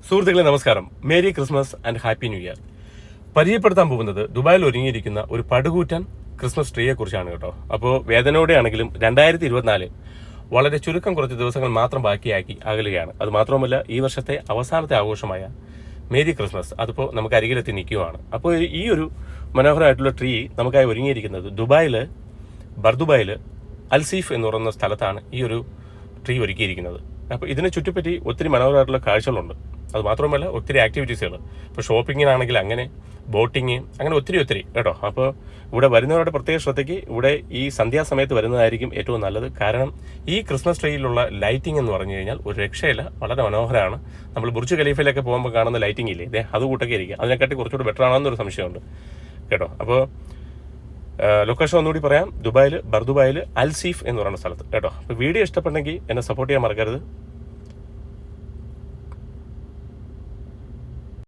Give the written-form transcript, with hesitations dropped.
സുഹൃത്തുക്കളെ നമസ്കാരം. Merry Christmas and happy new year. പരിചയപ്പെടുത്താൻ പോകുന്നത് ദുബായിൽ ഒരുങ്ങിയിരിക്കുന്ന ഒരു പടുകൂറ്റൻ ക്രിസ്മസ് ട്രീയെ കുറിച്ചാണ് കേട്ടോ. അപ്പോൾ വേദനയോടെ ആണെങ്കിലും 2024 വളരെ ചുരുക്കം കുറച്ച് ദിവസങ്ങൾ മാത്രം ബാക്കിയാക്കി അകലുകയാണ്. അത് മാത്രമല്ല, ഈ വർഷത്തെ അവസാനത്തെ ആഘോഷമായ മേരി ക്രിസ്മസ് അതിപ്പോൾ നമുക്ക് അരികിലെത്തി നിൽക്കുകയാണ്. അപ്പോൾ ഈ ഒരു മനോഹരമായിട്ടുള്ള ട്രീ നമുക്കായി ഒരുങ്ങിയിരിക്കുന്നത് ബർദുബായിൽ അൽസീഫ് എന്ന് പറയുന്ന സ്ഥലത്താണ് ഈ ഒരു ട്രീ ഒരുക്കിയിരിക്കുന്നത്. അപ്പോൾ ഇതിനെ ചുറ്റിപ്പറ്റി ഒത്തിരി മനോഹരമായിട്ടുള്ള കാഴ്ചകളുണ്ട്. അത് മാത്രമല്ല, ഒത്തിരി ആക്ടിവിറ്റീസുകൾ, ഇപ്പോൾ ഷോപ്പിങ്ങിനാണെങ്കിൽ അങ്ങനെ, ബോട്ടിങ്, അങ്ങനെ ഒത്തിരി കേട്ടോ. അപ്പോൾ ഇവിടെ വരുന്നവരുടെ പ്രത്യേക ശ്രദ്ധയ്ക്ക് ഇവിടെ ഈ സന്ധ്യാസമയത്ത് വരുന്നതായിരിക്കും ഏറ്റവും നല്ലത്. കാരണം ഈ ക്രിസ്മസ് ട്രീയിലുള്ള ലൈറ്റിംഗ് എന്ന് പറഞ്ഞു കഴിഞ്ഞാൽ ഒരു രക്ഷയില്ല, വളരെ മനോഹരമാണ്. നമ്മൾ ബുർജ് ഖലീഫയിലൊക്കെ പോകുമ്പോൾ കാണുന്ന ലൈറ്റിംഗ് ഇല്ലേ, അത് കൂട്ടൊക്കെ ഇരിക്കും. അതിനെക്കാട്ടി കുറച്ചുകൂടി ബെറ്റർ ആണെന്നൊരു സംശയമുണ്ട് കേട്ടോ. അപ്പോൾ ലൊക്കേഷൻ ഒന്നുകൂടി പറയാം, ബർദുബായിൽ അൽസീഫ് എന്ന് പറയുന്ന സ്ഥലത്ത് കേട്ടോ. അപ്പോൾ വീഡിയോ ഇഷ്ടപ്പെട്ടെങ്കിൽ എന്നെ സപ്പോർട്ട് ചെയ്യാൻ മറക്കരുത്.